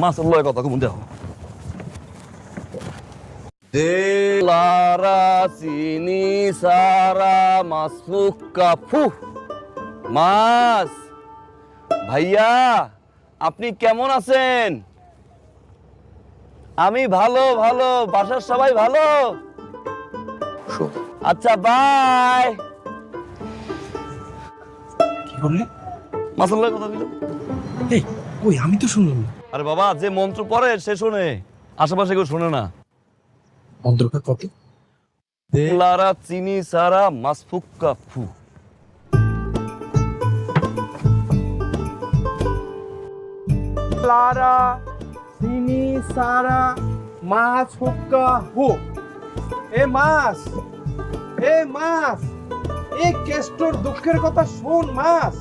মাছ লয় কথা কম দেখো লারা চিনি সারা মাছ ফুক্কা ফু মাছ ভাইয়া আপনি কেমন আছেন? আমি ভালো ভালো, বাসার সবাই ভালো? আচ্ছা বাই। কি করলে? মাছের লয় কথা বললাম। এই ওই আমি তো শুনলাম না। আরে বাবা যে মন্ত্র পড়ে সে শোনে, আশেপাশে কেউ শোনে না। মন্ত্রটা কত? লারা চিনি সারা মাছ ফুক্কা ফু। লারা চিনি সারা মাছ হুক্কা হু। এ মাছ, এ মাছ, এই কেষ্টর দুঃখের কথা শোন মাছ।